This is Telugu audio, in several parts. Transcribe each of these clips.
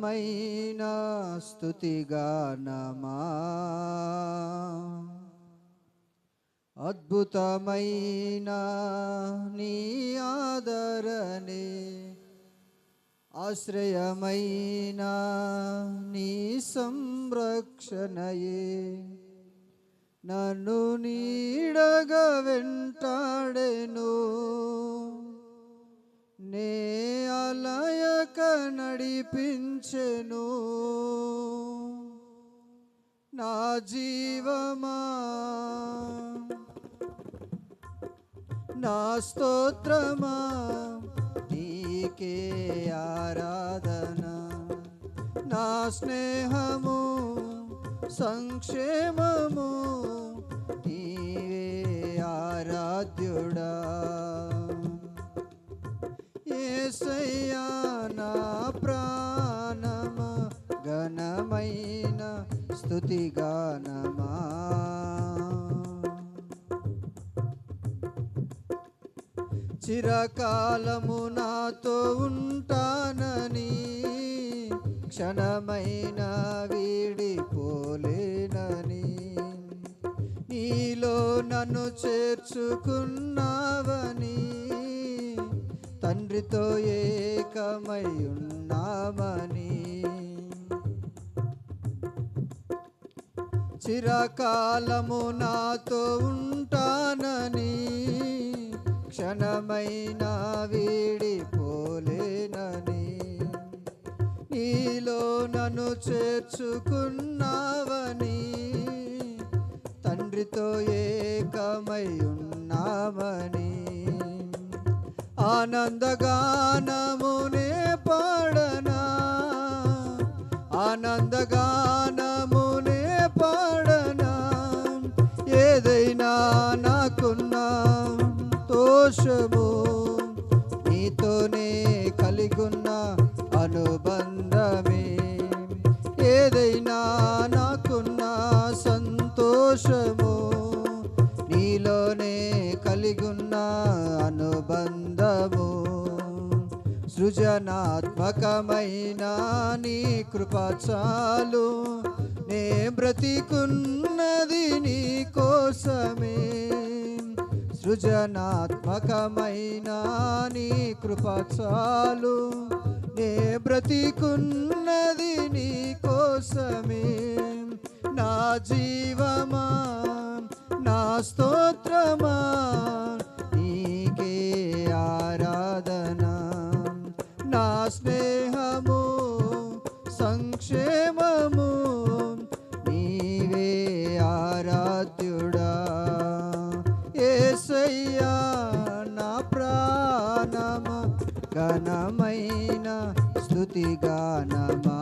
ఉన్నతమైన స్తుతిగానమా, అద్భుతమైన నీ ఆదరణే, ఆశ్రయమైన నీ సంరక్షణయే నన్ను నీడగా వెంటాడెను. నే అలయక నడిపించెను. నా జీవమా నా స్తోత్రమా నీకే ఆరాధన. నా స్నేహము సంక్షేమము నీవే ఆరాధ్యుడా. యేసయ్యా నా ప్రాణమా, ఘనమైన స్తుతిగానమా. చిరకాలము నాతో ఉంటానని, క్షణమైన వీడిపోలేనని, నీలో నన్ను చేర్చుకున్నావని, తండ్రితో ఏకమై ఉన్నామని. చిరకాలము నాతో ఉంటానని, క్షణమైన వీడిపోలేనని, నీలో నన్ను చేర్చుకున్నావని, తండ్రితో ఏకమై ఉన్నామని. ఆనందగానమునే పాడనా, ఆనందగానమునే పాడనా. ఏదైనా నాకున్నా దోషము నీతోనే కలిగున్న అనుబంధమే. ఏదైనా నాకున్న సంతోషము నీలోనే కలిగున్న అనుబంధము. సృజనాత్మకమైన నీ కృప చాలు, నే బ్రతికున్నది నీ కోసమే. సృజనాత్మకమైన నీ కృప చాలు, నే బ్రతికున్నది నీ కోసమే. నా జీవమా నా స్తోత్రమా నీకే ఆరాధన. నా స్నేహము సంక్షేమము నీవే ఆరాధ్యుడా. యేసయ్యా నా ప్రాణమా, ఘనమైన స్తుతిగానమా.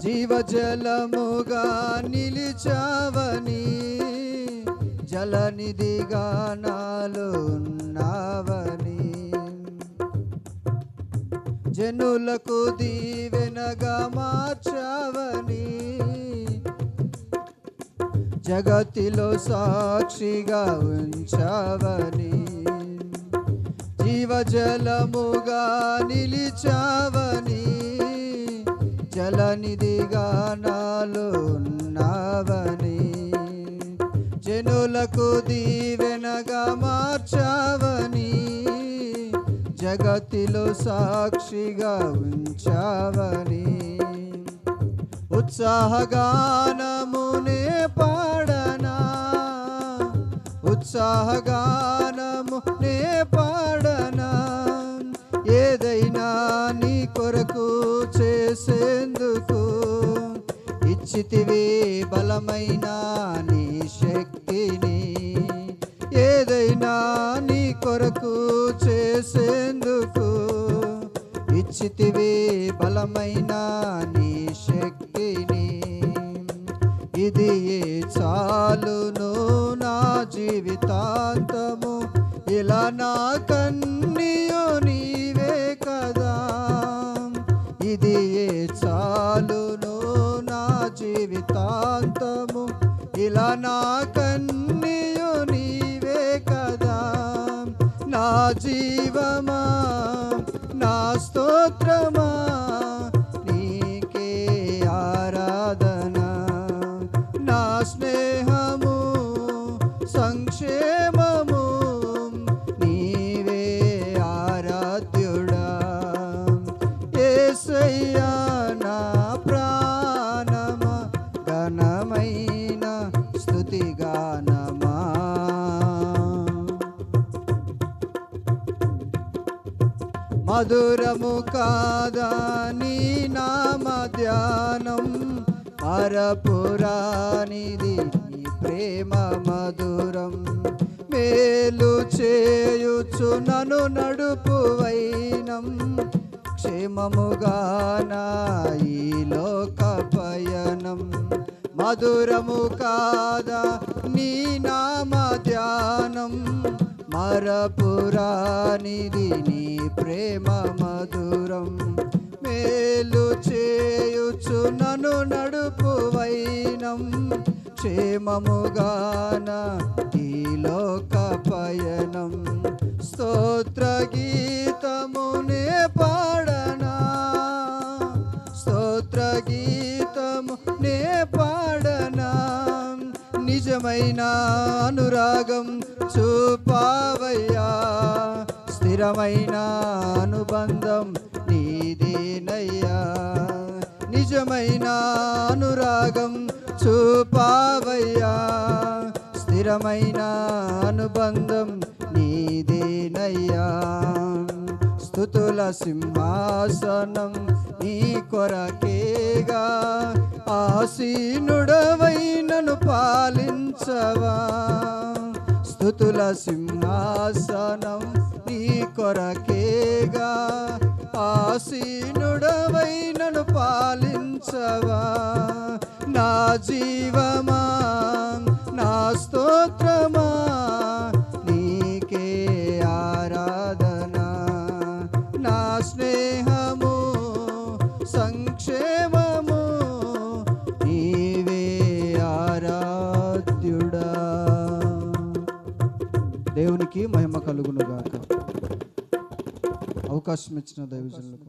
జీవజలముగా నిలిచావని, జలనిధిగా నాలో ఉన్నావని, జనులకు దీవెనగా మార్చావని, జగతిలో సాక్షిగా ఉంచావని. జీవజలముగా నిలిచావని, జలనిధిగా నాలో ఉన్నావని, జనులకు దీవెనగా మార్చావని, జగతిలో సాక్షిగా ఉంచావని. ఉత్సాహగానమునే పాడనా, ఉత్సాహగానమునే పాడనా. ఏదైనా నీ కొరకు చేసేందుకు ఇచ్చితివి బలమైన నీ శక్తిని. ఏదైనా నీ కొరకు చేసేందుకు ఇచ్చితివి బలమైన నీ శక్తిని. ఇది చాలును నా జీవితాంతము, ఇలా నా కన్నీయు నీవే కదా. ఇది చాలును నా జీవితాంతము, ఇలా నా కన్నీయు నీవే కదా. నా జీవ స్నేహము సంక్షేమము నీవే ఆరాధ్యుడా. యేసయ్యా నా ప్రాణమా ఘనమైన స్తుతిగానమా. మధురము కాదా నీ నామ ధ్యానం, మరపురానిది నీ ప్రేమ మధురం. మేలు చేయుచు నన్ను నడుపు వైనం, క్షేమముగాన ఈ లోక పయనం. మధురము కాదా నీ నామ ధ్యానం, మరపురానిది నీ ప్రేమ మధురం. మేలు చేయుచు నన్ను నడుపు వైనం, క్షేమముగాన ఈ లోక పయనం. స్తోత్ర గీతమునే పాడనా, స్తోత్ర గీతమునే పాడనా. నిజమైన అనురాగం చూపావయ్యా, స్థిరమైన అనుబంధం నీదేనయ్యా. నిజమైన అనురాగం చూపావయ్యా, స్థిరమైన అనుబంధం నీదేనయ్యా. స్తుతుల సింహాసనం నీ కొరకేగా, ఆసీనుడవై నన్ను పాలించవా. స్తుతుల సింహాసనం నీ కొరకేగా, ఆసీనుడవై నన్ను పాలించవా. నా జీవమా నా స్తోత్రమా నీకే ఆరాధన. నా స్నేహము సంక్షేమము నీవే ఆరాధ్యుడా. దేవునికి మహిమ కలుగునుగాక. అవకాశం ఇచ్చిన దైవజనులకు